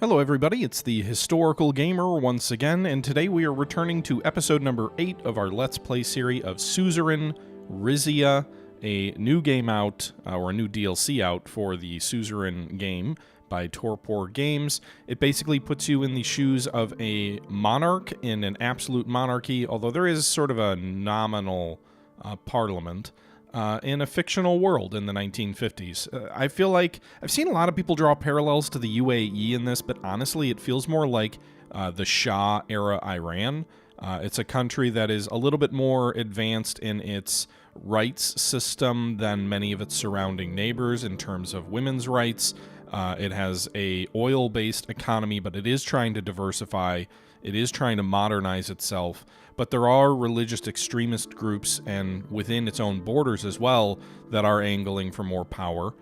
Hello everybody, it's the Historical Gamer once again, and today we are returning to episode number 8 of our Let's Play series of Suzerain Rizia, a new game out, or a new DLC out for the Suzerain game by Torpor Games. It basically puts you in the shoes of a monarch in an absolute monarchy, although there is sort of a nominal parliament. In a fictional world in the 1950s. I feel like I've seen a lot of people draw parallels to the UAE in this, but honestly, it feels more like the Shah-era Iran. It's a country that is a little bit more advanced in its rights system than many of its surrounding neighbors in terms of women's rights. It has a oil-based economy, but it is trying to diversify. It is trying to modernize itself, but there are religious extremist groups and within its own borders as well that are angling for more power.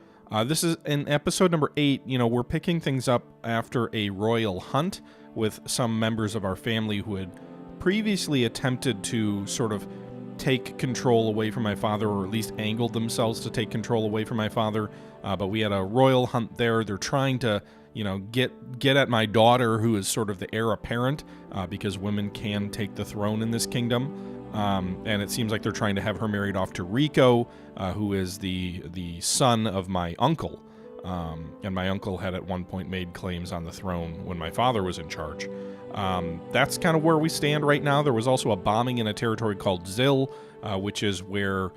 This is in episode number 8. You know, we're picking things up after a royal hunt with some members of our family who had previously attempted to sort of take control away from my father, or at least angled themselves to take control away from my father. But we had a royal hunt there. They're trying to, you know, get at my daughter, who is sort of the heir apparent, because women can take the throne in this kingdom. And it seems like they're trying to have her married off to Rico, who is the son of my uncle. And my uncle had at one point made claims on the throne when my father was in charge. That's kind of where we stand right now. There was also a bombing in a territory called Zil, which is where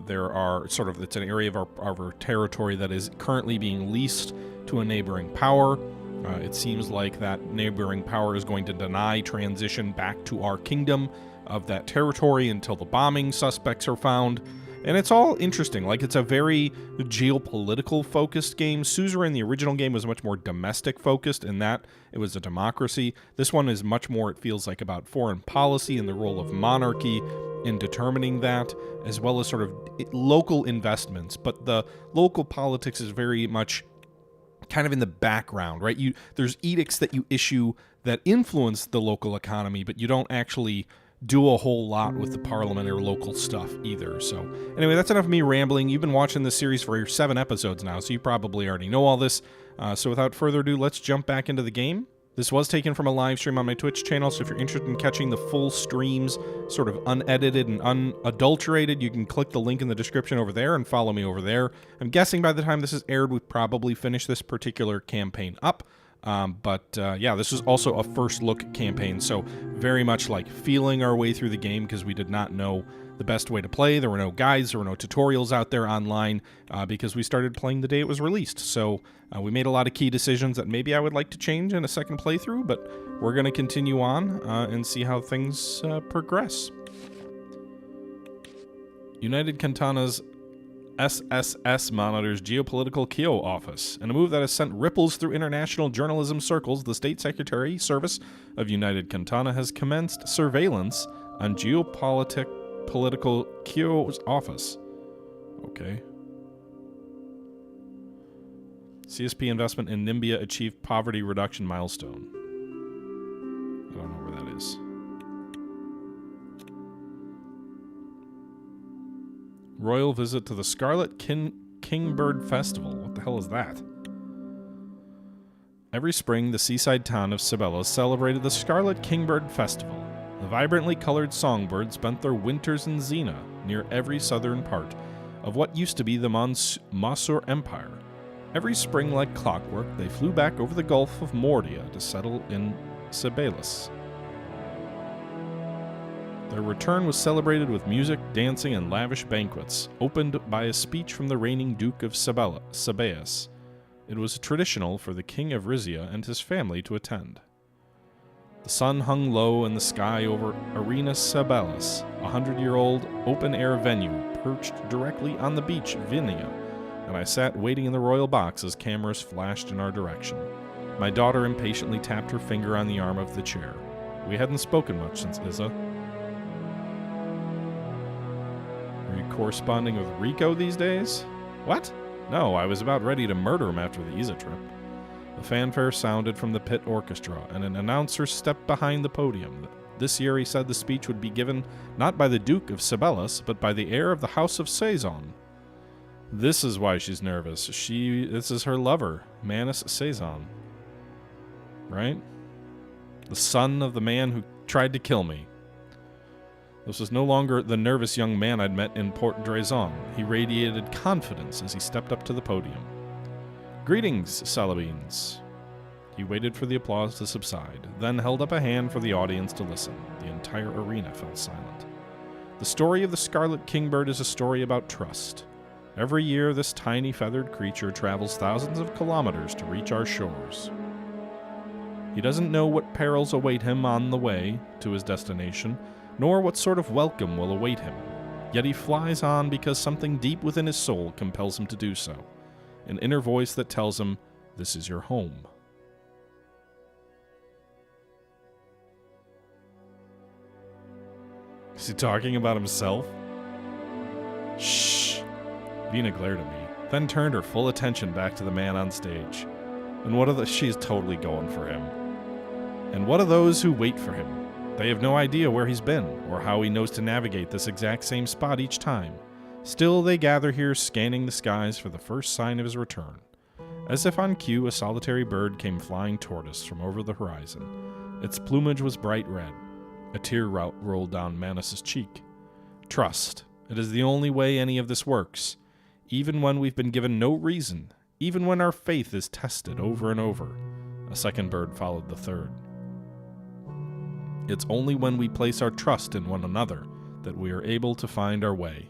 there are sort of, it's an area of our territory that is currently being leased to a neighboring power. It seems like that neighboring power is going to deny transition back to our kingdom of that territory until the bombing suspects are found. And it's all interesting. Like, it's a very geopolitical focused game. Suzerain, the original game, was much more domestic focused in that it was a democracy. This one is much more, it feels like, about foreign policy and the role of monarchy in determining that, as well as sort of local investments. But the local politics is very much kind of in the background, right? There's edicts that you issue that influence the local economy, but you don't actually do a whole lot with the parliament or local stuff either. So anyway, that's enough of me rambling. You've been watching this series for 7 episodes now, so you probably already know all this. So without further ado, let's jump back into the game. This was taken from a live stream on my Twitch channel, so if you're interested in catching the full streams, sort of unedited and unadulterated, you can click the link in the description over there and follow me over there. I'm guessing by the time this is aired, we've probably finished this particular campaign up. Yeah, this is also a first look campaign, so very much like feeling our way through the game because we did not know the best way to play. There were no guides, there were no tutorials out there online, because we started playing the day it was released. So we made a lot of key decisions that maybe I would like to change in a second playthrough, but we're going to continue on and see how things progress. United Cantana's SSS monitors Geopolitical Kyo office. In a move that has sent ripples through international journalism circles, the State Secretary Service of United Cantana has commenced surveillance on Geopolitical Kyo's office. Okay. CSP investment in Nimbia achieved poverty reduction milestone. I don't know where that is. Royal visit to the Scarlet Kingbird Festival. What the hell is that? Every spring, the seaside town of Sabella celebrated the Scarlet Kingbird Festival. The vibrantly colored songbirds spent their winters in Xena, near every southern part of what used to be the Masur Empire. Every spring, like clockwork, they flew back over the Gulf of Mordia to settle in Sabellus. Their return was celebrated with music, dancing, and lavish banquets, opened by a speech from the reigning Duke of Sabaeus. It was traditional for the King of Rizia and his family to attend. The sun hung low in the sky over Arena Sabellus, a 100-year-old open-air venue perched directly on the beach of Vinia, and I sat waiting in the royal box as cameras flashed in our direction. My daughter impatiently tapped her finger on the arm of the chair. We hadn't spoken much since Iza. Are you corresponding with Rico these days? What? No, I was about ready to murder him after the Iza trip. The fanfare sounded from the pit orchestra, and an announcer stepped behind the podium. This year he said the speech would be given not by the Duke of Sabellus, but by the heir of the House of Saison. This is why she's nervous. This is her lover, Manus Saison. right? The son of the man who tried to kill me. This was no longer the nervous young man I'd met in Port Draison. He radiated confidence as he stepped up to the podium. Greetings, Salabines. He waited for the applause to subside, then held up a hand for the audience to listen. The entire arena fell silent. The story of the Scarlet Kingbird is a story about trust. Every year, this tiny feathered creature travels thousands of kilometers to reach our shores. He doesn't know what perils await him on the way to his destination, nor what sort of welcome will await him. Yet he flies on because something deep within his soul compels him to do so. An inner voice that tells him, "This is your home." Is he talking about himself? Shh. Vina glared at me, then turned her full attention back to the man on stage. And what are the... She's totally going for him. And what are those who wait for him? They have no idea where he's been, or how he knows to navigate this exact same spot each time. Still, they gather here, scanning the skies for the first sign of his return. As if on cue, a solitary bird came flying toward us from over the horizon. Its plumage was bright red. A tear rolled down Manus's cheek. Trust. It is the only way any of this works. Even when we've been given no reason, even when our faith is tested over and over. A second bird followed the third. It's only when we place our trust in one another that we are able to find our way.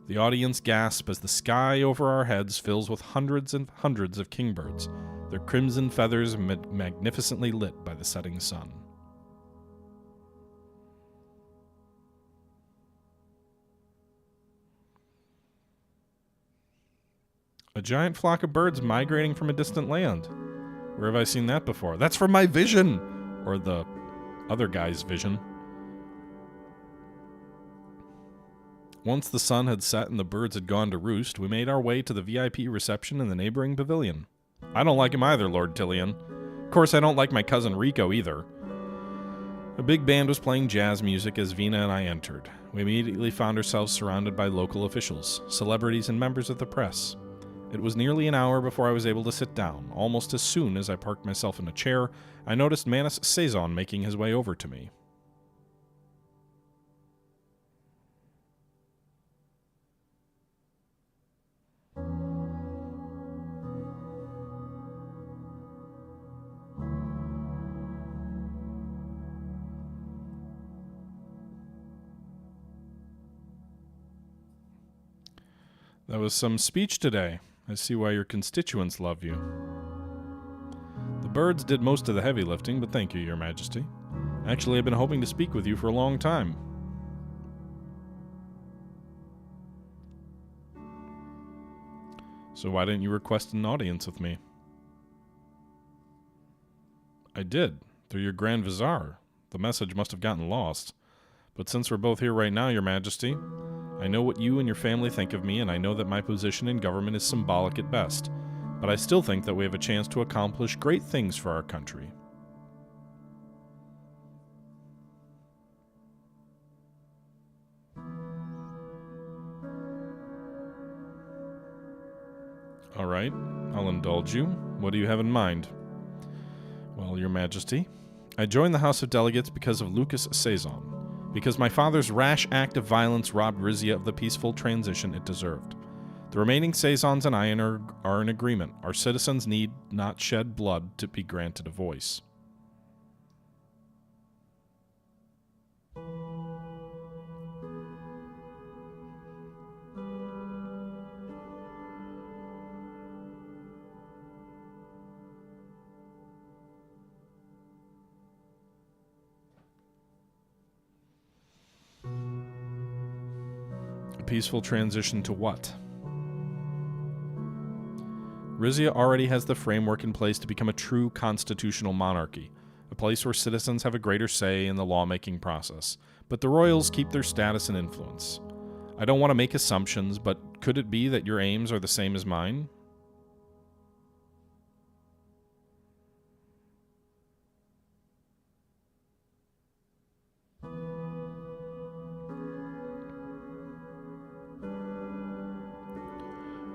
The audience gasps as the sky over our heads fills with hundreds and hundreds of kingbirds, their crimson feathers magnificently lit by the setting sun. A giant flock of birds migrating from a distant land. Where have I seen that before? That's from my vision! Or the other guy's vision. Once the sun had set and the birds had gone to roost, we made our way to the VIP reception in the neighboring pavilion. I don't like him either, Lord Tillian. Of course, I don't like my cousin Rico either. A big band was playing jazz music as Vina and I entered. We immediately found ourselves surrounded by local officials, celebrities, and members of the press. It was nearly an hour before I was able to sit down. Almost as soon as I parked myself in a chair, I noticed Manus Saison making his way over to me. That was some speech today. I see why your constituents love you. The birds did most of the heavy lifting, but thank you, Your Majesty. Actually, I've been hoping to speak with you for a long time. So why didn't you request an audience with me? I did, through your Grand Vizier. The message must have gotten lost. But since we're both here right now, Your Majesty, I know what you and your family think of me, and I know that my position in government is symbolic at best, but I still think that we have a chance to accomplish great things for our country. All right, I'll indulge you. What do you have in mind? Well, Your Majesty, I joined the House of Delegates because of Lucas Saison. Because my father's rash act of violence robbed Rizia of the peaceful transition it deserved. The remaining Saisons and I are in agreement. Our citizens need not shed blood to be granted a voice. Peaceful transition to what? Rizia already has the framework in place to become a true constitutional monarchy, a place where citizens have a greater say in the lawmaking process, but the royals keep their status and influence. I don't want to make assumptions, but could it be that your aims are the same as mine?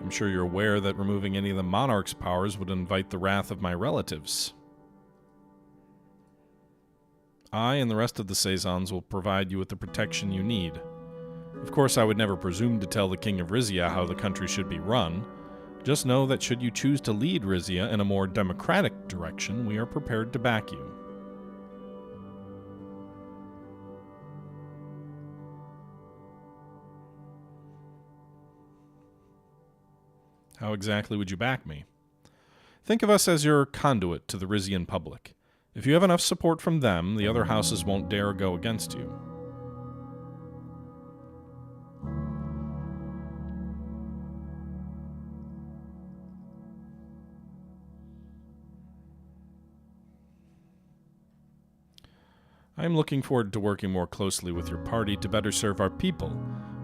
I'm sure you're aware that removing any of the monarch's powers would invite the wrath of my relatives. I and the rest of the Saisons will provide you with the protection you need. Of course, I would never presume to tell the King of Rizia how the country should be run. Just know that should you choose to lead Rizia in a more democratic direction, we are prepared to back you. How exactly would you back me? Think of us as your conduit to the Rizian public. If you have enough support from them, the other houses won't dare go against you. I am looking forward to working more closely with your party to better serve our people,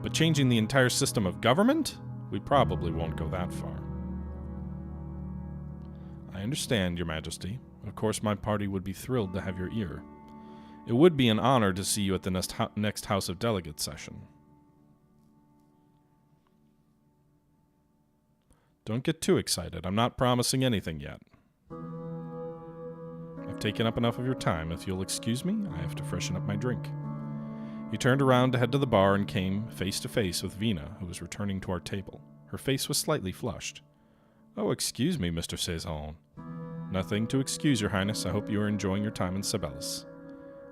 but changing the entire system of government? We probably won't go that far. I understand, Your Majesty. Of course, my party would be thrilled to have your ear. It would be an honor to see you at the next House of Delegates session. Don't get too excited. I'm not promising anything yet. I've taken up enough of your time. If you'll excuse me, I have to freshen up my drink. He turned around to head to the bar and came face to face with Vina, who was returning to our table. Her face was slightly flushed. Oh, excuse me, Mr. Suzerain. Nothing to excuse, Your Highness. I hope you are enjoying your time in Sabellus.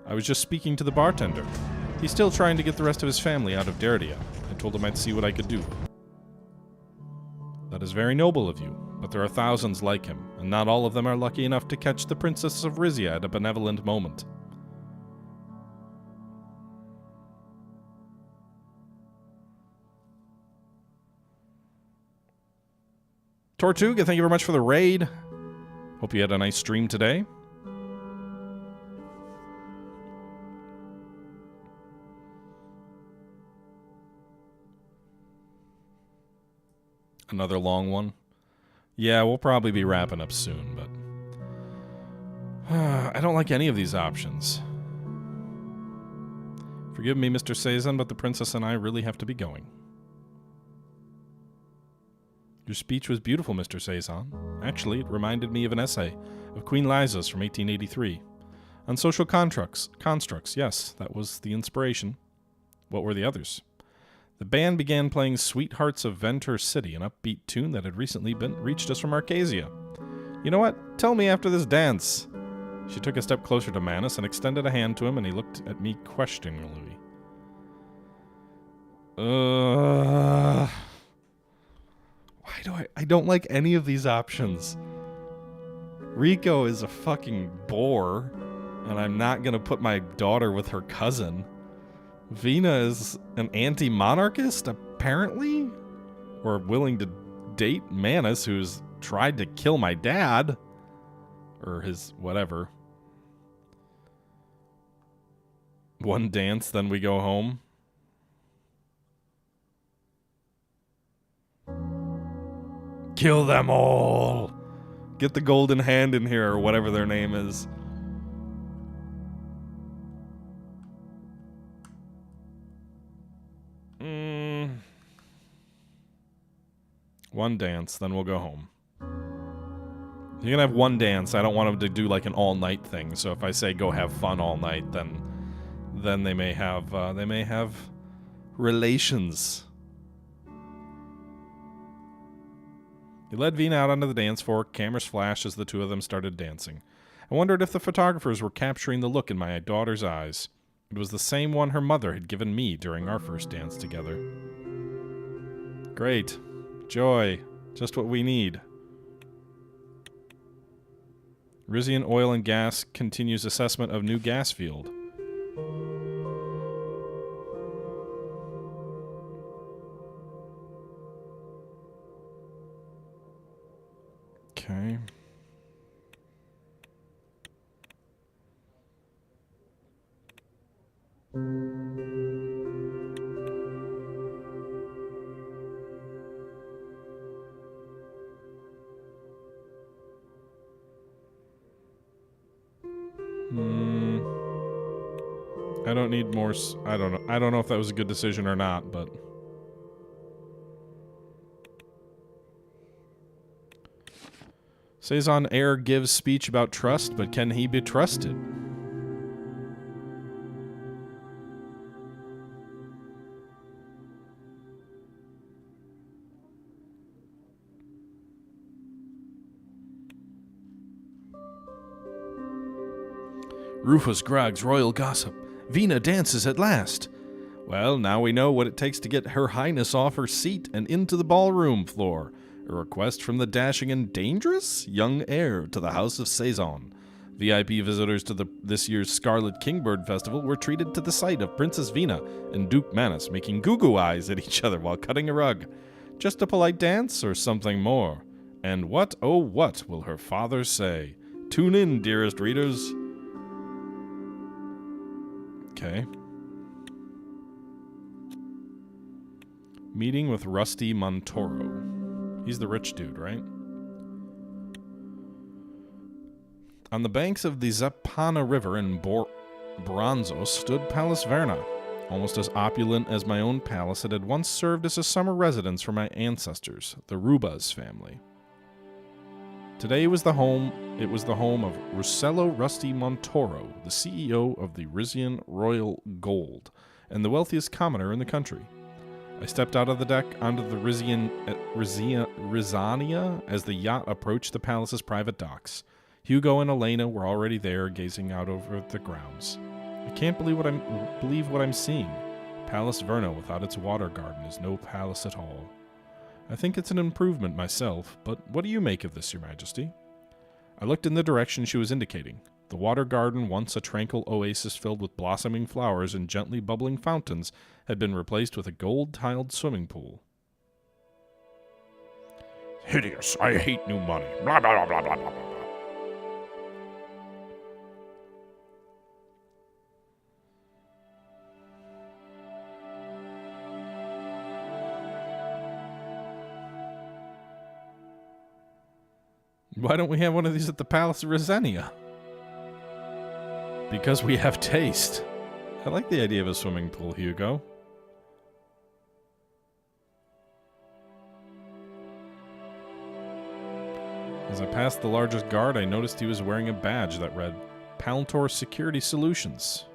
I was just speaking to the bartender. He's still trying to get the rest of his family out of Derdia. I told him I'd see what I could do. That is very noble of you, but there are thousands like him, and not all of them are lucky enough to catch the Princess of Rizia at a benevolent moment. Tortuga, thank you very much for the raid. Hope you had a nice stream today. Another long one. Yeah, we'll probably be wrapping up soon, but I don't like any of these options. Forgive me, Mr. Sazon, but the princess and I really have to be going. Your speech was beautiful, Mr. Sazon. Actually, it reminded me of an essay of Queen Liza's from 1883. On social constructs, yes, that was the inspiration. What were the others? The band began playing Sweethearts of Ventur City, an upbeat tune that had recently reached us from Arcasia. You know what? Tell me after this dance. She took a step closer to Manus and extended a hand to him, and he looked at me questioningly. Why do I don't like any of these options. Rico is a fucking bore, and I'm not gonna put my daughter with her cousin. Vina is an anti-monarchist, apparently? Or willing to date Manus, who's tried to kill my dad. Or his whatever. One dance, then we go home. Kill them all! Get the golden hand in here, or whatever their name is. One dance, then we'll go home. You're gonna have one dance. I don't want them to do like an all-night thing. So if I say go have fun all night, then they may have relations. He led Vina out onto the dance floor. Cameras flashed as the two of them started dancing. I wondered if the photographers were capturing the look in my daughter's eyes. It was the same one her mother had given me during our first dance together. Great. Joy. Just what we need. Rizian Oil and Gas continues assessment of new gas field. Okay. I don't need more. I don't know. I don't know if that was a good decision or not, but. Sazon Air gives speech about trust, but can he be trusted? Rufus Grog's royal gossip. Vina dances at last. Well, now we know what it takes to get Her Highness off her seat and into the ballroom floor. A request from the dashing and dangerous young heir to the House of Saison. VIP visitors to this year's Scarlet Kingbird Festival were treated to the sight of Princess Vina and Duke Manus making goo-goo eyes at each other while cutting a rug. Just a polite dance or something more? And what, oh what, will her father say? Tune in, dearest readers. Okay. Meeting with Rusty Montoro. He's the rich dude, right? On the banks of the Zapana River in Bronzo stood Palace Verna, almost as opulent as my own palace. It had once served as a summer residence for my ancestors, the Rubas family. Today it was the home of Ruscello Rusty Montoro, the CEO of the Rizian Royal Gold, and the wealthiest commoner in the country. I stepped out of the deck onto the Rizania as the yacht approached the palace's private docks. Hugo and Elena were already there, gazing out over the grounds. I can't believe what I'm seeing. Palace Verna without its water garden is no palace at all. I think it's an improvement myself, but what do you make of this, Your Majesty? I looked in the direction she was indicating. The water garden, once a tranquil oasis filled with blossoming flowers and gently bubbling fountains, had been replaced with a gold-tiled swimming pool. Hideous. I hate new money. Blah, blah, blah, blah, blah, blah, blah. Why don't we have one of these at the Palace of Rizenia? Because we have taste. I like the idea of a swimming pool, Hugo. As I passed the largest guard, I noticed he was wearing a badge that read, Palantor Security Solutions.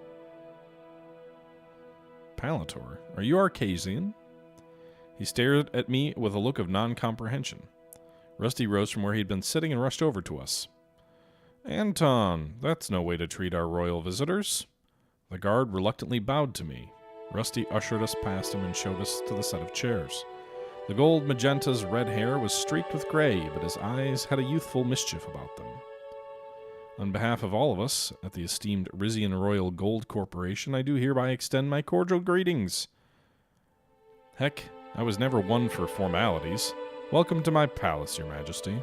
Palantor? Are you Arcasian? He stared at me with a look of non-comprehension. Rusty rose from where he'd been sitting and rushed over to us. Anton, that's no way to treat our royal visitors. The guard reluctantly bowed to me. Rusty ushered us past him and showed us to the set of chairs. The gold magenta's red hair was streaked with gray, but his eyes had a youthful mischief about them. On behalf of all of us at the esteemed Rizian Royal Gold Corporation, I do hereby extend my cordial greetings. Heck, I was never one for formalities. Welcome to my palace, Your Majesty.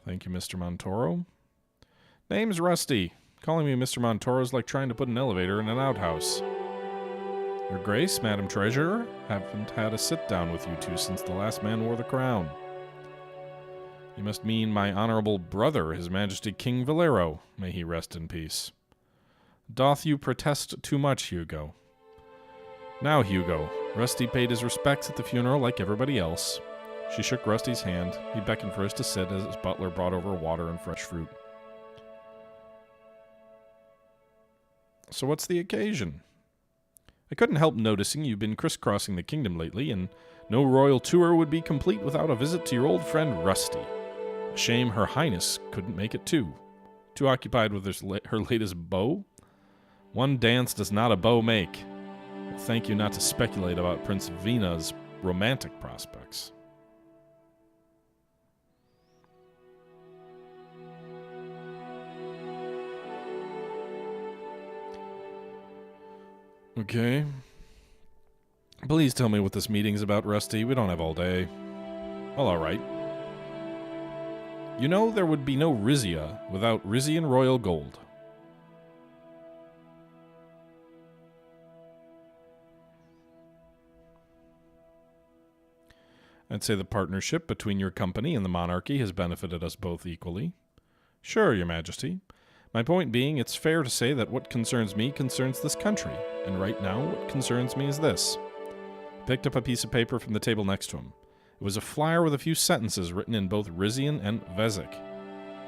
Thank you, Mr. Montoro. Name's Rusty. Calling me Mr. Montoro is like trying to put an elevator in an outhouse. Your Grace, Madam Treasurer, haven't had a sit-down with you two since the last man wore the crown. You must mean my honorable brother, His Majesty King Valero. May he rest in peace. Doth you protest too much, Hugo? Now, Hugo. Rusty paid his respects at the funeral like everybody else. She shook Rusty's hand. He beckoned for us to sit as his butler brought over water and fresh fruit. So what's the occasion? I couldn't help noticing you've been crisscrossing the kingdom lately, and no royal tour would be complete without a visit to your old friend Rusty. A shame Her Highness couldn't make it too. Too occupied with her latest beau? One dance does not a beau make. Well, thank you not to speculate about Prince Vina's romantic prospects. Okay. Please tell me what this meeting's about, Rusty. We don't have all day. Well, all right. You know there would be no Rizia without Rizian Royal Gold. I'd say the partnership between your company and the monarchy has benefited us both equally. Sure, Your Majesty. My point being, it's fair to say that what concerns me concerns this country, and right now what concerns me is this. He picked up a piece of paper from the table next to him. It was a flyer with a few sentences written in both Rizian and Vezic.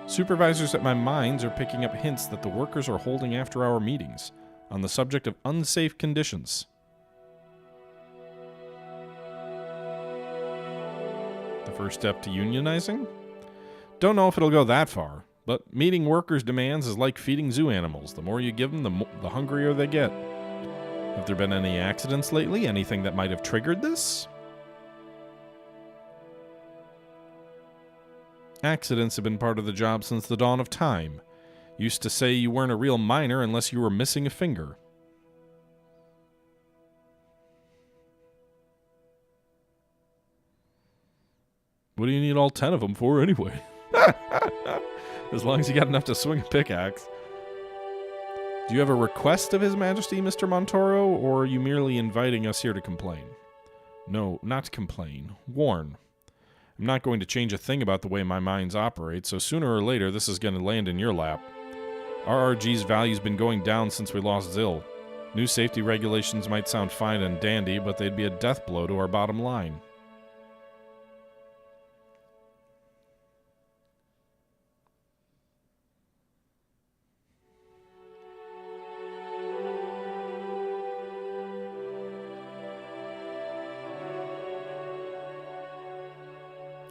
Supervisors at my mines are picking up hints that the workers are holding after-hour meetings on the subject of unsafe conditions. First step to unionizing? Don't know if it'll go that far, but meeting workers' demands is like feeding zoo animals. The more you give them, the hungrier they get. Have there been any accidents lately? Anything that might have triggered this? Accidents have been part of the job since the dawn of time. Used to say you weren't a real miner unless you were missing a finger. What do you need all 10 of them for anyway? As long as you got enough to swing a pickaxe. Do you have a request of His Majesty, Mr. Montoro, or are you merely inviting us here to complain? No, not complain. Warn. I'm not going to change a thing about the way my mines operate, so sooner or later this is going to land in your lap. RRG's value's been going down since we lost Zill. New safety regulations might sound fine and dandy, but they'd be a death blow to our bottom line.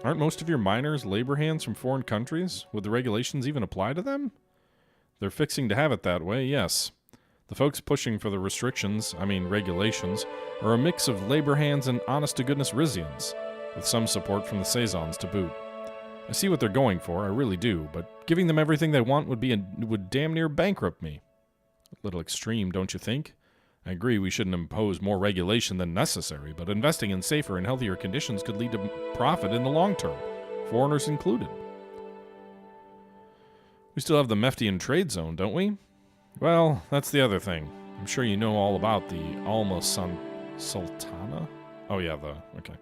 Aren't most of your miners labor hands from foreign countries? Would the regulations even apply to them? They're fixing to have it that way, yes. The folks pushing for the regulations, are a mix of labor hands and honest-to-goodness Rizians, with some support from the Saisons to boot. I see what they're going for, I really do, but giving them everything they want would damn near bankrupt me. A little extreme, don't you think? I agree we shouldn't impose more regulation than necessary, but investing in safer and healthier conditions could lead to profit in the long term, foreigners included. We still have the Meftian trade zone, don't we? Well, that's the other thing. I'm sure you know all about the Alma Sultana? Oh yeah, okay.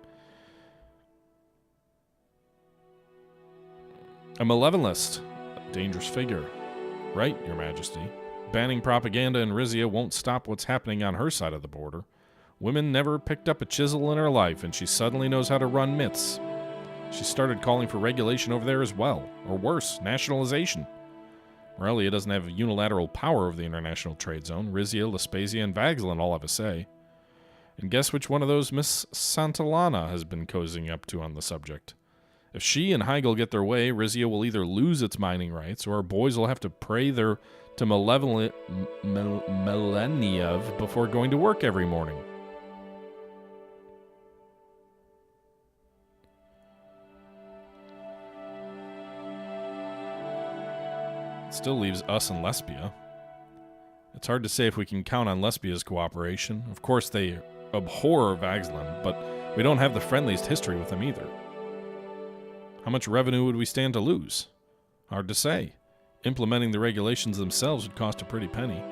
A malevolist, a dangerous figure. Right, Your Majesty. Banning propaganda in Rizia won't stop what's happening on her side of the border. Women never picked up a chisel in her life, and she suddenly knows how to run myths. She started calling for regulation over there as well, or worse, nationalization. Morelia doesn't have unilateral power over the international trade zone. Rizia, Lespasia, and Vagzlin all have a say. And guess which one of those Miss Santillana has been cozying up to on the subject? If she and Heigl get their way, Rizia will either lose its mining rights, or our boys will have to pray to malevolent Meleniev before going to work every morning. It still leaves us and Lesbia. It's hard to say if we can count on Lesbia's cooperation. Of course, they abhor Vagzlin, but we don't have the friendliest history with them either. How much revenue would we stand to lose? Hard to say. Implementing the regulations themselves would cost a pretty penny.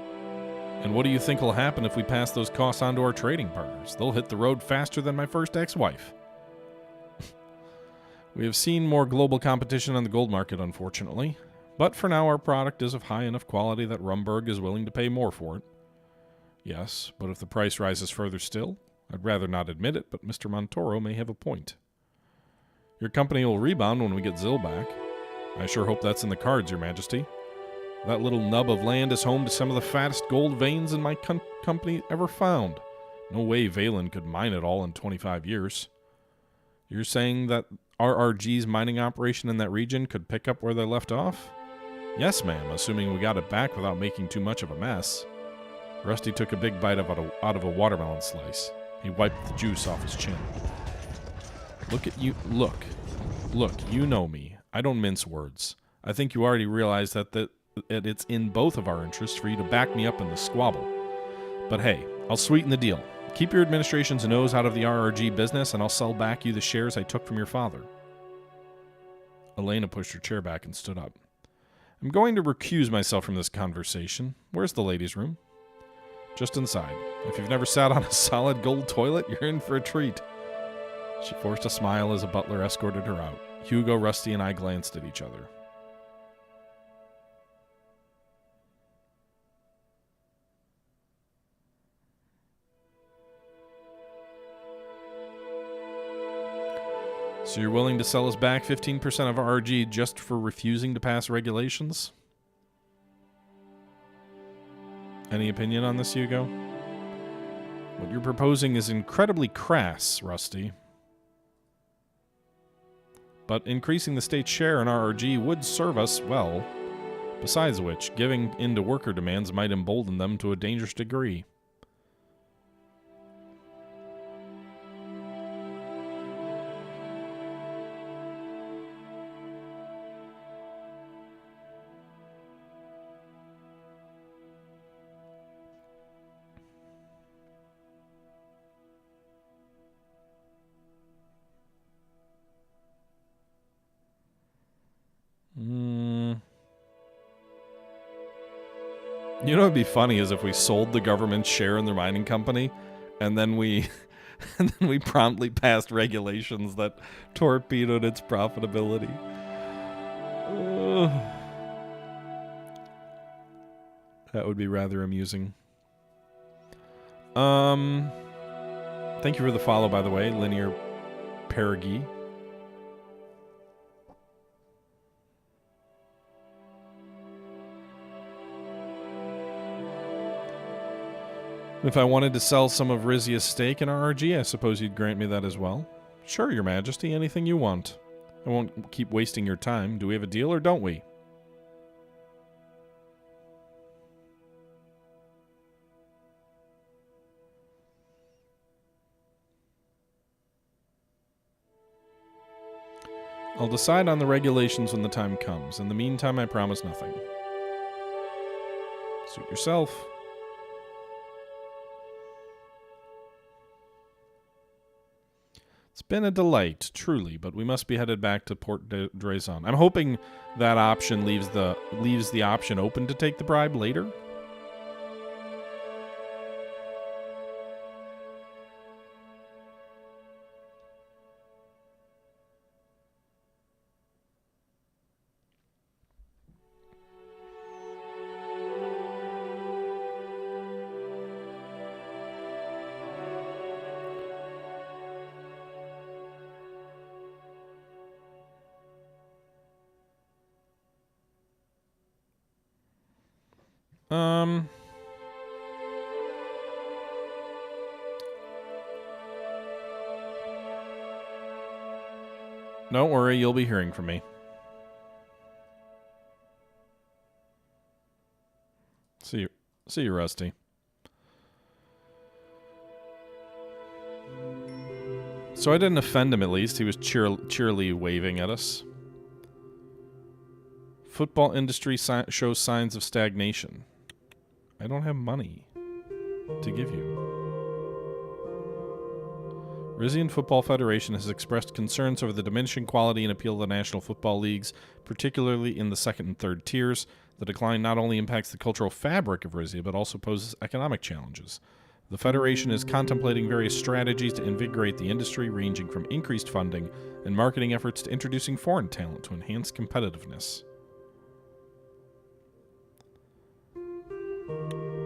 And what do you think will happen if we pass those costs on to our trading partners? They'll hit the road faster than my first ex-wife. We have seen more global competition on the gold market, unfortunately. But for now, our product is of high enough quality that Rumburg is willing to pay more for it. Yes, but if the price rises further still, I'd rather not admit it, but Mr. Montoro may have a point. Your company will rebound when we get Zill back. I sure hope that's in the cards, Your Majesty. That little nub of land is home to some of the fattest gold veins in my company ever found. No way Valen could mine it all in 25 years. You're saying that RRG's mining operation in that region could pick up where they left off? Yes, ma'am, assuming we got it back without making too much of a mess. Rusty took a big bite out of a watermelon slice. He wiped the juice off his chin. Look at you. Look, you know me. I don't mince words. I think you already realize that it's in both of our interests for you to back me up in the squabble. But hey, I'll sweeten the deal. Keep your administration's nose out of the RRG business, and I'll sell back you the shares I took from your father. Elena pushed her chair back and stood up. I'm going to recuse myself from this conversation. Where's the ladies' room? Just inside. If you've never sat on a solid gold toilet, you're in for a treat. She forced a smile as a butler escorted her out. Hugo, Rusty, and I glanced at each other. So you're willing to sell us back 15% of RRG just for refusing to pass regulations? Any opinion on this, Hugo? What you're proposing is incredibly crass, Rusty. but increasing the state's share in RRG would serve us well. Besides which, giving in to worker demands might embolden them to a dangerous degree. You know what'd be funny is if we sold the government's share in their mining company, and then we promptly passed regulations that torpedoed its profitability. That would be rather amusing. Thank you for the follow, by the way, Linear Perigi. If I wanted to sell some of Rizia's stake in RRG, I suppose you'd grant me that as well. Sure, Your Majesty, anything you want. I won't keep wasting your time. Do we have a deal or don't we? I'll decide on the regulations when the time comes. In the meantime, I promise nothing. Suit yourself. It's been a delight, truly, but we must be headed back to Port Drazon. I'm hoping that option leaves the option open to take the bribe later. Don't worry, you'll be hearing from me. See you, Rusty. So I didn't offend him, at least. He was cheerily waving at us. Football industry shows signs of stagnation. I don't have money to give you. Rizian Football Federation has expressed concerns over the diminishing quality and appeal of the national football leagues, particularly in the second and third tiers. The decline not only impacts the cultural fabric of Rizia, but also poses economic challenges. The Federation is contemplating various strategies to invigorate the industry, ranging from increased funding and marketing efforts to introducing foreign talent to enhance competitiveness.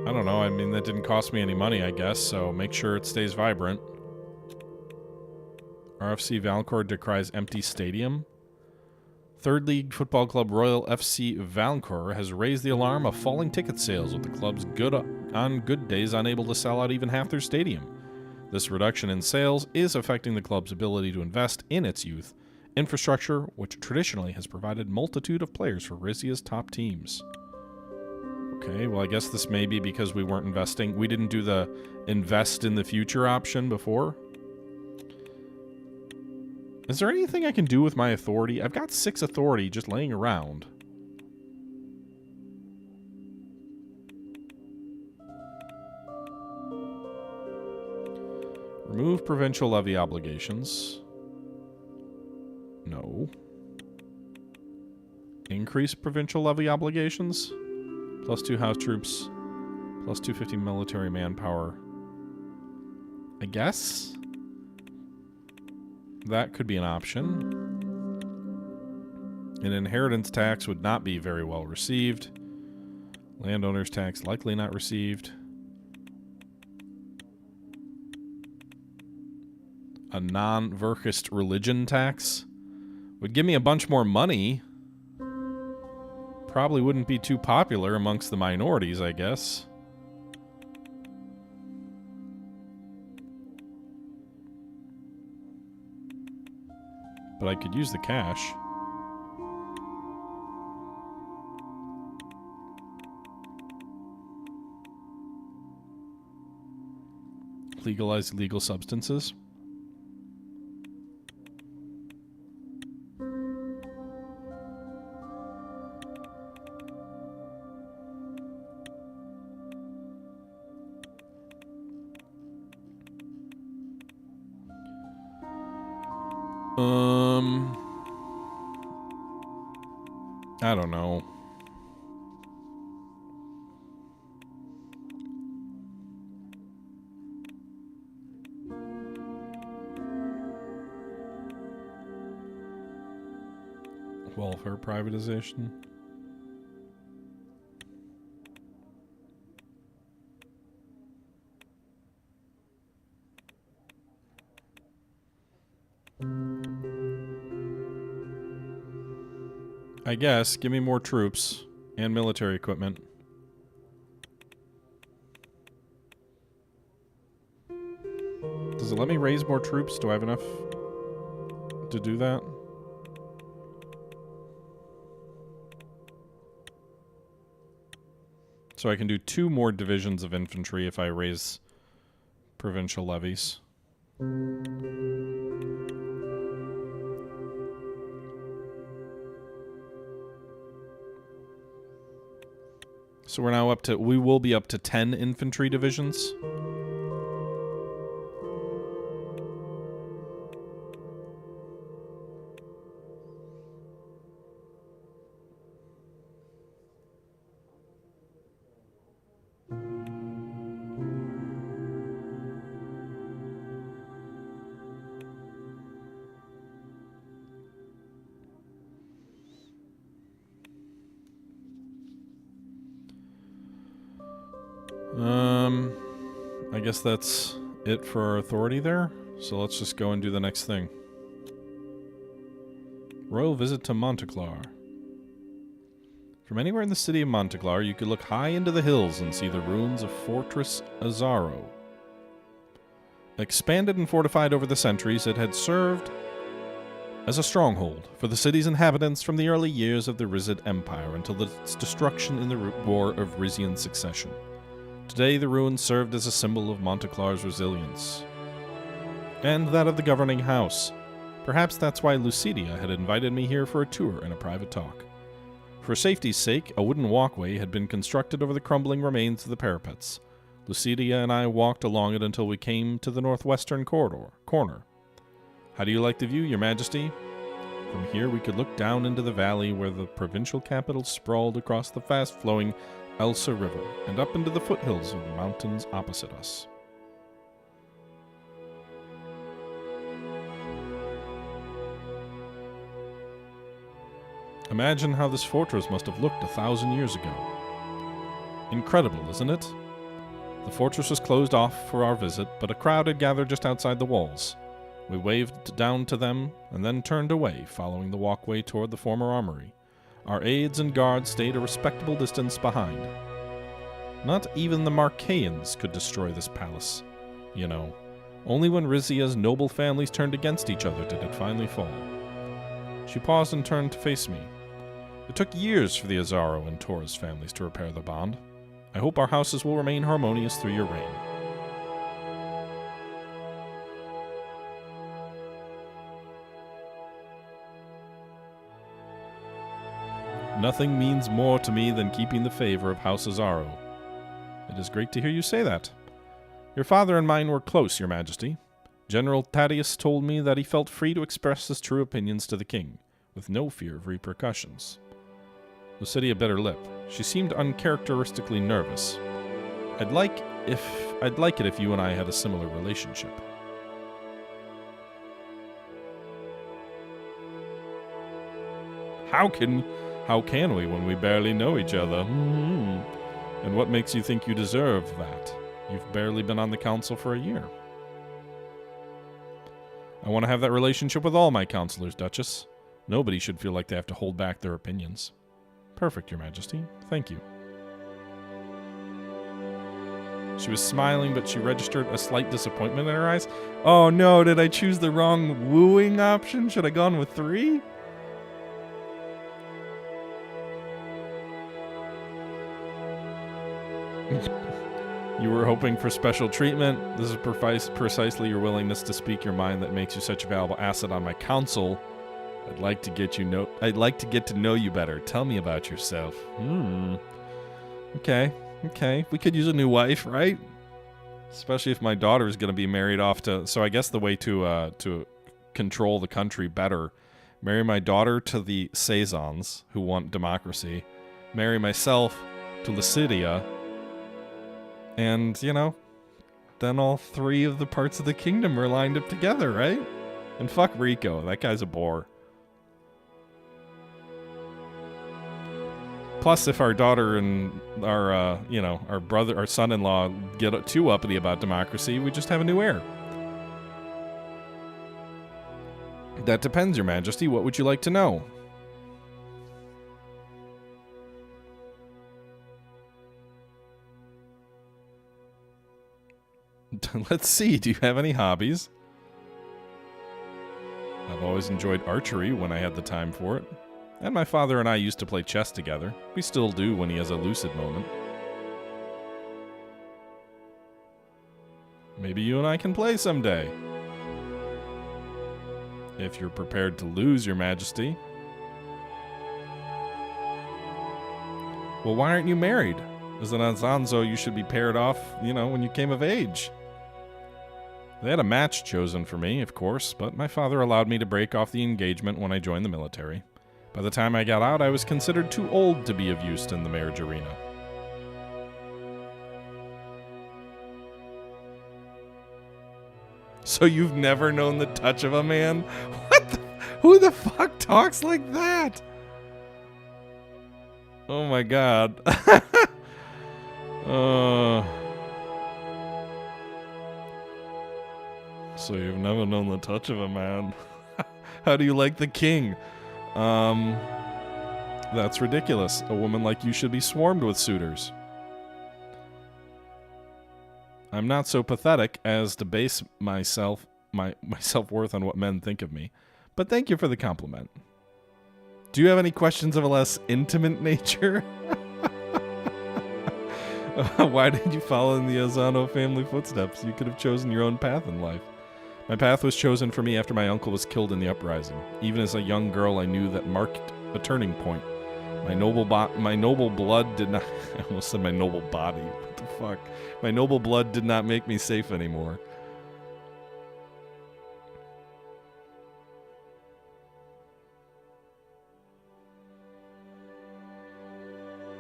I don't know, I mean, that didn't cost me any money, I guess, so make sure it stays vibrant. RFC Valancourt decries empty stadium. Third League Football Club Royal FC Valancourt has raised the alarm of falling ticket sales, with the club's on good days unable to sell out even half their stadium. This reduction in sales is affecting the club's ability to invest in its youth infrastructure, which traditionally has provided multitude of players for Rizia's top teams. Okay, well, I guess this may be because we weren't investing. We didn't do the invest in the future option before. Is there anything I can do with my authority? I've got 6 authority just laying around. Remove provincial levy obligations. No. Increase provincial levy obligations. +2 house troops. +250 military manpower. I guess that could be an option. An inheritance tax would not be very well received. Landowner's tax likely not received. A non-Verkist religion tax would give me a bunch more money. Probably wouldn't be too popular amongst the minorities, I guess. but I could use the cash. Legalize illegal substances. I don't know. Welfare privatization. I guess. Give me more troops and military equipment. Does it let me raise more troops? Do I have enough to do that? So I can do 2 more divisions of infantry if I raise provincial levies. So we're now up to, we will be up to 10 infantry divisions. I guess that's it for our authority there. So let's just go and do the next thing. Royal visit to Montlar. From anywhere in the city of Montlar, you could look high into the hills and see the ruins of Fortress Azaro. Expanded and fortified over the centuries, it had served as a stronghold for the city's inhabitants from the early years of the Rizid Empire until its destruction in the War of Rizian Succession. Today, the ruins served as a symbol of Montclar's resilience, and that of the governing house. Perhaps that's why Lucidia had invited me here for a tour and a private talk. For safety's sake, a wooden walkway had been constructed over the crumbling remains of the parapets. Lucidia and I walked along it until we came to the northwestern corner. How do you like the view, Your Majesty? From here, we could look down into the valley where the provincial capital sprawled across the fast-flowing Elsa River, and up into the foothills of the mountains opposite us. Imagine how this fortress must have looked 1,000 years ago. Incredible, isn't it? The fortress was closed off for our visit, but a crowd had gathered just outside the walls. We waved down to them, and then turned away, following the walkway toward the former armory. Our aides and guards stayed a respectable distance behind. Not even the Marcaeans could destroy this palace. You know, only when Rizia's noble families turned against each other did it finally fall. She paused and turned to face me. It took years for the Azaro and Toras families to repair the bond. I hope our houses will remain harmonious through your reign. Nothing means more to me than keeping the favor of House Azaro. It is great to hear you say that. Your father and mine were close, Your Majesty. General Thaddeus told me that he felt free to express his true opinions to the king, with no fear of repercussions. Lucidia bit her lip. She seemed uncharacteristically nervous. I'd like it if you and I had a similar relationship. How can we when we barely know each other? And what makes you think you deserve that? You've barely been on the council for a year. I want to have that relationship with all my counselors, Duchess. Nobody should feel like they have to hold back their opinions. Perfect, Your Majesty. Thank you. She was smiling, but she registered a slight disappointment in her eyes. Oh no, did I choose the wrong wooing option? Should I gone with 3? You were hoping for special treatment. This is precisely your willingness to speak your mind that makes you such a valuable asset on my council. I'd like to get to know you better. Tell me about yourself. Okay. We could use a new wife, right? Especially if my daughter's going to be married off to... So I guess the way to control the country better, marry my daughter to the Saisons, who want democracy, marry myself to Lucidia, and, you know, then all 3 of the parts of the kingdom are lined up together, right? And fuck Rico. That guy's a bore. Plus, if our daughter and our, our brother, our son-in-law get too uppity about democracy, we just have a new heir. That depends, Your Majesty. What would you like to know? Let's see. Do you have any hobbies? I've always enjoyed archery when I had the time for it. And my father and I used to play chess together. We still do when he has a lucid moment. Maybe you and I can play someday. If you're prepared to lose, Your Majesty. Well, why aren't you married? As an Alzanzo, you should be paired off, when you came of age. They had a match chosen for me, of course, but my father allowed me to break off the engagement when I joined the military. By the time I got out, I was considered too old to be of use in the marriage arena. So you've never known the touch of a man? Who the fuck talks like that? Oh my god. So you've never known the touch of a man. How do you like the king? That's ridiculous. A woman like you should be swarmed with suitors. I'm not so pathetic as to base my self-worth on what men think of me. But thank you for the compliment. Do you have any questions of a less intimate nature? Why did you follow in the Ozano family footsteps? You could have chosen your own path in life. My path was chosen for me after my uncle was killed in the uprising. Even as a young girl, I knew that marked a turning point. My noble blood did not... I almost said my noble body. What the fuck? My noble blood did not make me safe anymore.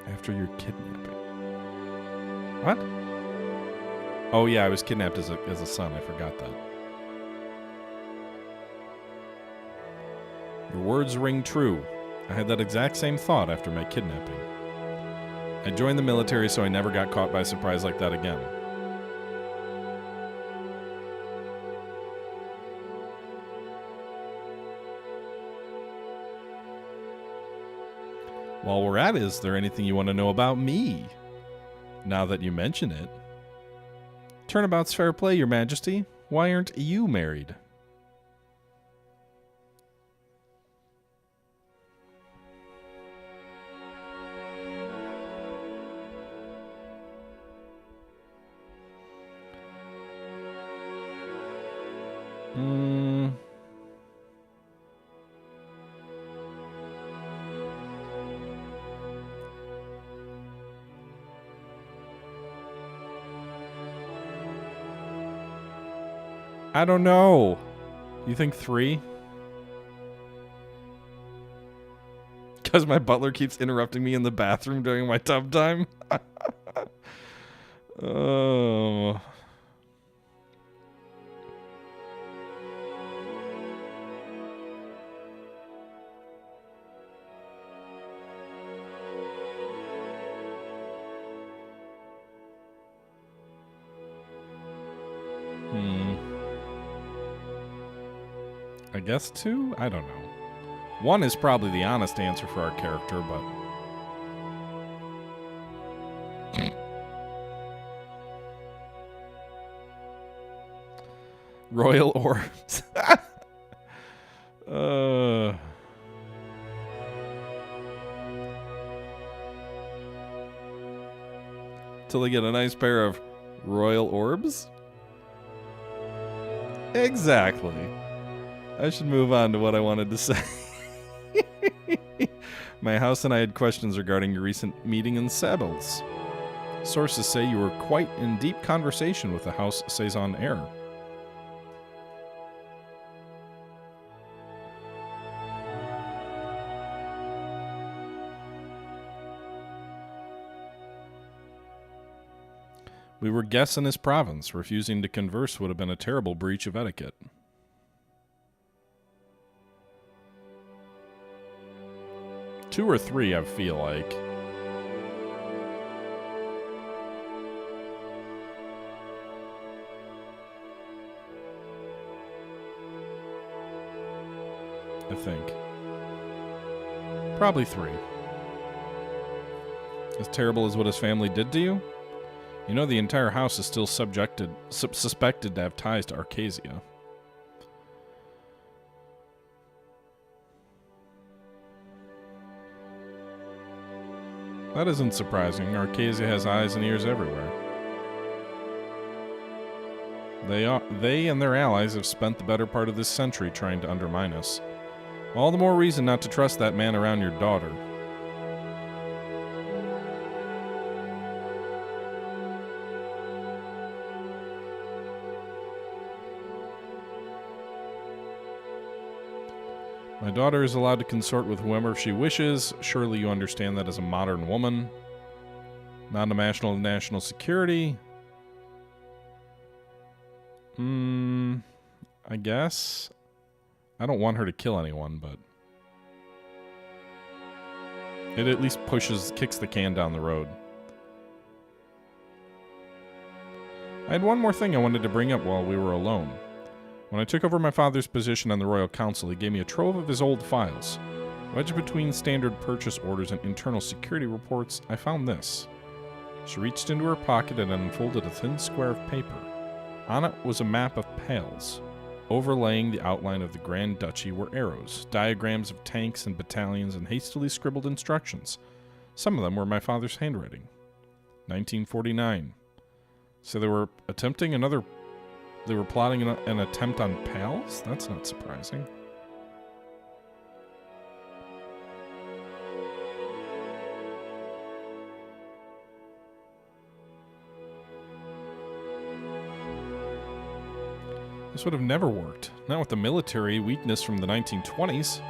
After your kidnapping. What? Oh yeah, I was kidnapped as a son. I forgot that. Your words ring true. I had that exact same thought after my kidnapping. I joined the military so I never got caught by surprise like that again. While we're at it, is there anything you want to know about me? Now that you mention it. Turnabout's fair play, Your Majesty. Why aren't you married? I don't know. You think 3? Because my butler keeps interrupting me in the bathroom during my tub time? Oh... I guess 2? I don't know. 1 is probably the honest answer for our character, but... Royal orbs. Till they get a nice pair of royal orbs? Exactly. I should move on to what I wanted to say. My house and I had questions regarding your recent meeting in Sables. Sources say you were quite in deep conversation with the House Saison heir. We were guests in his province. Refusing to converse would have been a terrible breach of etiquette. Two or three, I feel like. I think. Probably three. As terrible as what his family did to you? You know the entire house is still suspected to have ties to Arcasia. That isn't surprising. Arcasia has eyes and ears everywhere. They and their allies have spent the better part of this century trying to undermine us. All the more reason not to trust that man around your daughter. My daughter is allowed to consort with whomever she wishes. Surely you understand that as a modern woman. Not a national security. I guess. I don't want her to kill anyone, but it at least kicks the can down the road. I had one more thing I wanted to bring up while we were alone. When I took over my father's position on the Royal Council, he gave me a trove of his old files. Wedged between standard purchase orders and internal security reports, I found this. She reached into her pocket and unfolded a thin square of paper. On it was a map of Pales. Overlaying the outline of the Grand Duchy were arrows, diagrams of tanks and battalions, and hastily scribbled instructions. Some of them were my father's handwriting. 1949. So they were plotting an attempt on Pals? That's not surprising. This would have never worked. Not with the military weakness from the 1920s.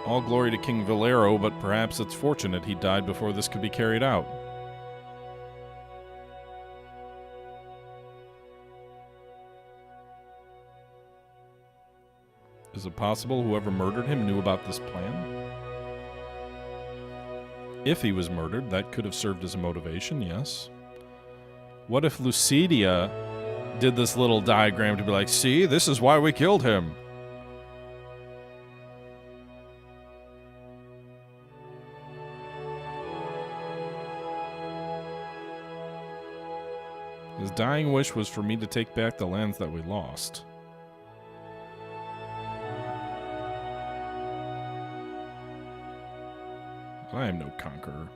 All glory to King Valero, but perhaps it's fortunate he died before this could be carried out. Is it possible whoever murdered him knew about this plan? If he was murdered, that could have served as a motivation, yes. What if Lucidia did this little diagram to be like, see, this is why we killed him? His dying wish was for me to take back the lands that we lost. I am no conqueror.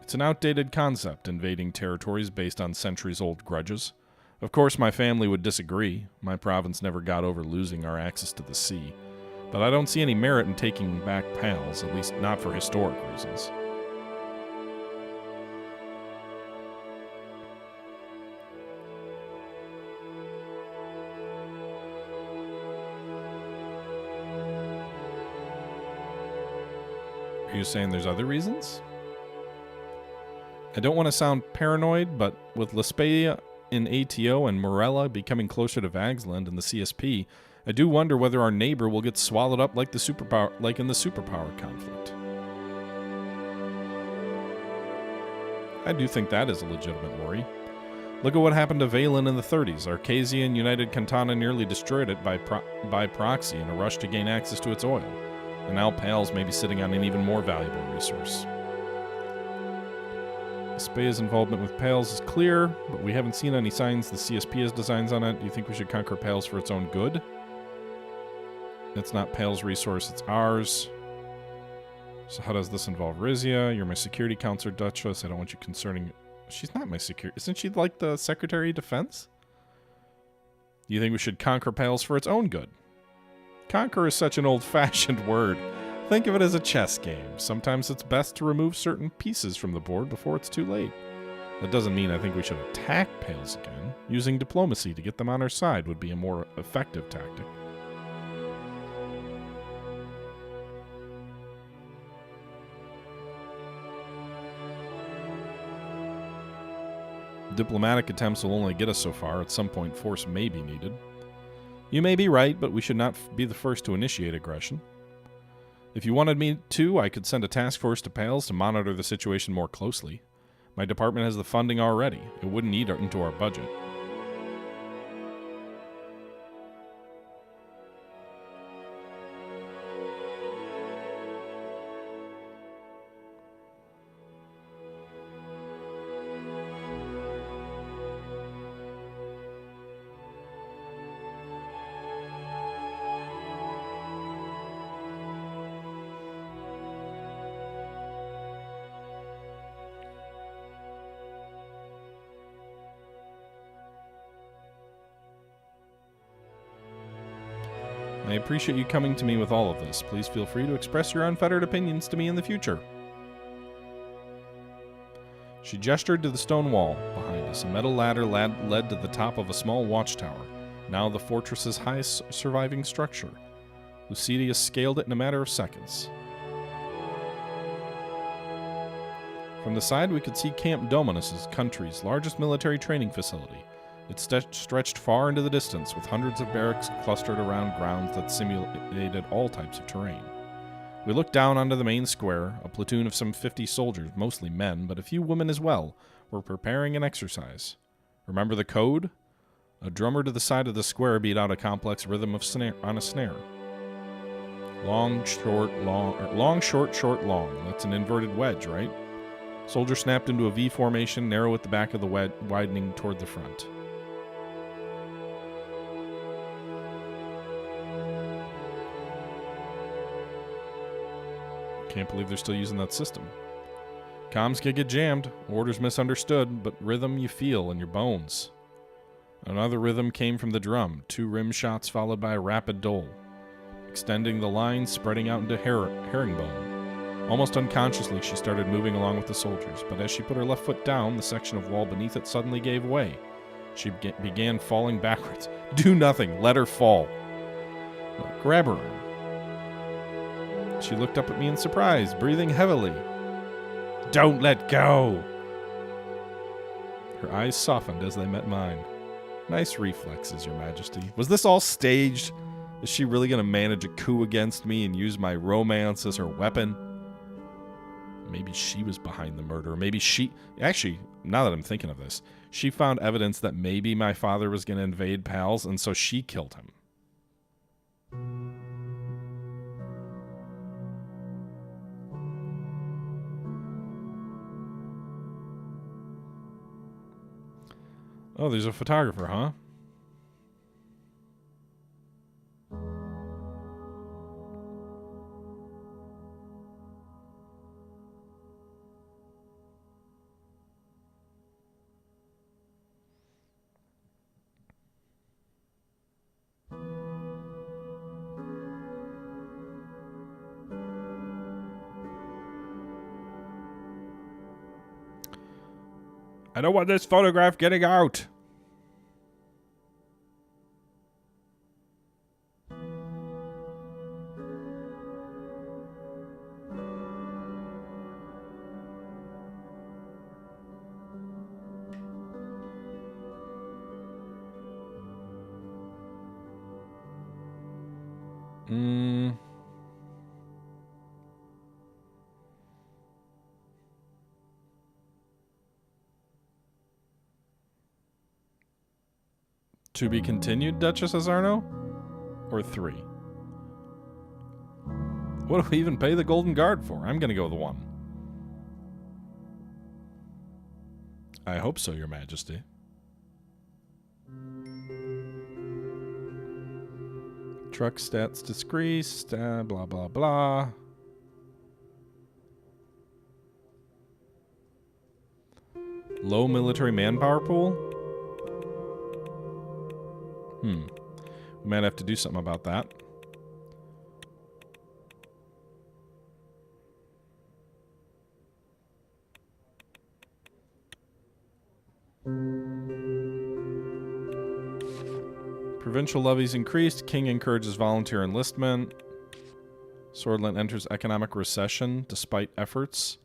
It's an outdated concept, invading territories based on centuries-old grudges. Of course, my family would disagree. My province never got over losing our access to the sea. But I don't see any merit in taking back Pals, at least not for historic reasons. Are you saying there's other reasons? I don't want to sound paranoid, but with Lespeia in ATO and Morella becoming closer to Vagsland in the CSP, I do wonder whether our neighbor will get swallowed up like in the superpower conflict. I do think that is a legitimate worry. Look at what happened to Valen in the 30s. Arcasia and United Cantana nearly destroyed it by proxy in a rush to gain access to its oil. And now Pals may be sitting on an even more valuable resource. Spaya's involvement with Pales is clear, but we haven't seen any signs the CSP has designs on it. Do you think we should conquer Pales for its own good? It's not Pale's resource, it's ours. So how does this involve Rizia? You're my security counselor, Duchess. I don't want you concerning... She's not my security... Isn't she like the Secretary of Defense? Do you think we should conquer Pales for its own good? Conquer is such an old-fashioned word. Think of it as a chess game. Sometimes it's best to remove certain pieces from the board before it's too late. That doesn't mean I think we should attack Pales again. Using diplomacy to get them on our side would be a more effective tactic. Diplomatic attempts will only get us so far. At some point, force may be needed. You may be right, but we should not be the first to initiate aggression. If you wanted me to, I could send a task force to Pales to monitor the situation more closely. My department has the funding already. It wouldn't eat into our budget. I appreciate you coming to me with all of this. Please feel free to express your unfettered opinions to me in the future. She gestured to the stone wall behind us. A metal ladder led to the top of a small watchtower, now the fortress's highest surviving structure. Lucidia scaled it in a matter of seconds. From the side, we could see Camp Dominus' country's largest military training facility. It stretched far into the distance, with hundreds of barracks clustered around grounds that simulated all types of terrain. We looked down onto the main square. A platoon of some 50 soldiers, mostly men, but a few women as well, were preparing an exercise. Remember the code? A drummer to the side of the square beat out a complex rhythm of on a snare. Long, short, long, or long, short, short, long. That's an inverted wedge, right? Soldier snapped into a V formation, narrow at the back of the wedge, widening toward the front. Can't believe they're still using that system. Comms can get jammed, orders misunderstood, but rhythm you feel in your bones. Another rhythm came from the drum, 2 rim shots followed by a rapid dole, extending the line, spreading out into herringbone. Almost unconsciously, she started moving along with the soldiers, but as she put her left foot down, the section of wall beneath it suddenly gave way. She began falling backwards. Do nothing. Let her fall. Grab her arm. She looked up at me in surprise, breathing heavily. Don't let go! Her eyes softened as they met mine. Nice reflexes, Your Majesty. Was this all staged? Is she really going to manage a coup against me and use my romance as her weapon? Maybe she was behind the murder. Maybe she... Actually, now that I'm thinking of this, she found evidence that maybe my father was going to invade Pals, and so she killed him. Oh, there's a photographer, huh? I don't want this photograph getting out. To be continued, Duchess Azarno? Or 3? What do we even pay the Golden Guard for? I'm gonna go with 1. I hope so, Your Majesty. Truck stats decreased, blah, blah, blah. Low military manpower pool? We might have to do something about that. Provincial levies increased. King encourages volunteer enlistment. Swordland enters economic recession despite efforts.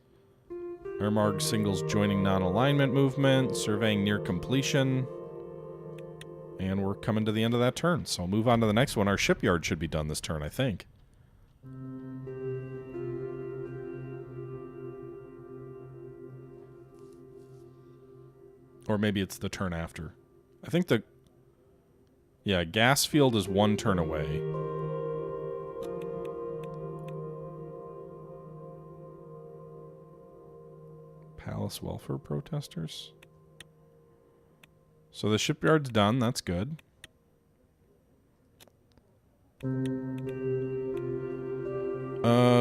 Embark singles joining non-alignment movement. Surveying near completion. And we're coming to the end of that turn. So I'll move on to the next one. Our shipyard should be done this turn, I think. Or maybe it's the turn after. I think the... Yeah, gas field is one turn away. Palace welfare protesters. So the shipyard's done. That's good.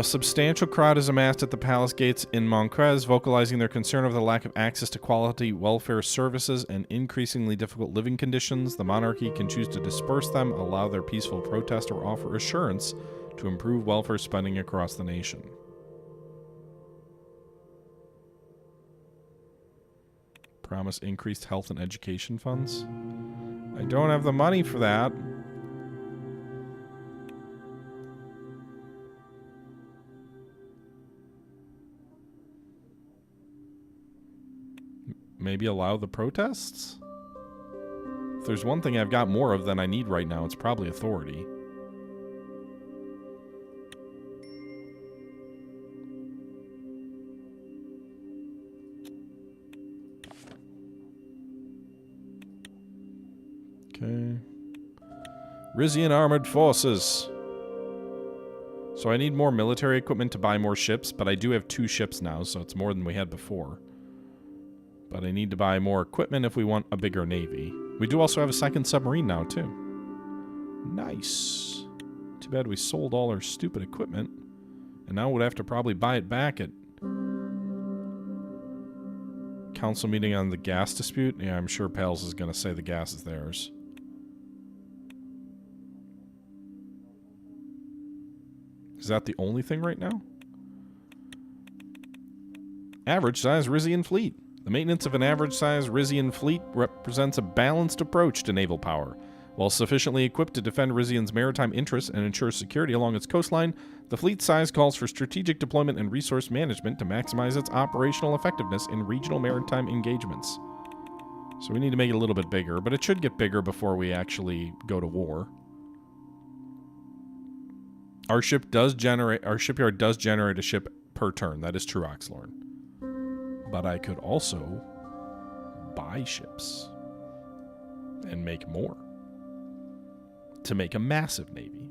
Substantial crowd is amassed at the palace gates in Montlar, vocalizing their concern over the lack of access to quality welfare services and increasingly difficult living conditions. The monarchy can choose to disperse them, allow their peaceful protest, or offer assurance to improve welfare spending across the nation. Promise increased health and education funds. I don't have the money for that. Maybe allow the protests? If there's one thing I've got more of than I need right now, it's probably authority. Okay. Rizian armored forces. So I need more military equipment to buy more ships, but I do have 2 ships now, so it's more than we had before. But I need to buy more equipment if we want a bigger navy. We do also have a 2nd submarine now, too. Nice. Too bad we sold all our stupid equipment. And now we'd have to probably buy it back at... Council meeting on the gas dispute? Yeah, I'm sure Pals is going to say the gas is theirs. Is that the only thing right now? Average size Rizian fleet. The maintenance of an average-sized Rizian fleet represents a balanced approach to naval power. While sufficiently equipped to defend Rizian's maritime interests and ensure security along its coastline, the fleet size calls for strategic deployment and resource management to maximize its operational effectiveness in regional maritime engagements. So we need to make it a little bit bigger, but it should get bigger before we actually go to war. Our shipyard does generate a ship per turn. That is true, Oxlorn. But I could also buy ships and make more to make a massive navy.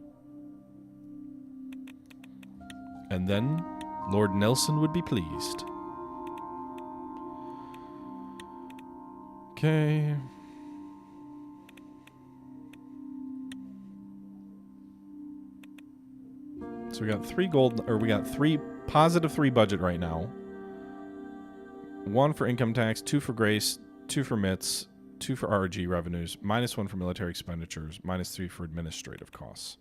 And then Lord Nelson would be pleased. Okay. So we got 3 gold, or we got 3 positive 3 budget right now. 1 for income tax, 2 for grace, 2 for MITs, 2 for RG revenues, -1 for military expenditures, -3 for administrative costs.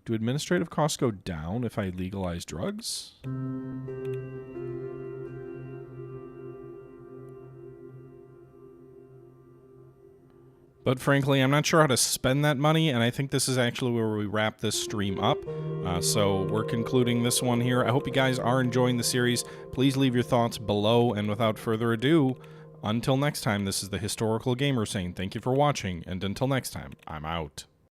Do administrative costs go down if I legalize drugs? But frankly, I'm not sure how to spend that money, and I think this is actually where we wrap this stream up. So we're concluding this one here. I hope you guys are enjoying the series. Please leave your thoughts below, and without further ado, until next time, this is the Historical Gamer saying thank you for watching, and until next time, I'm out.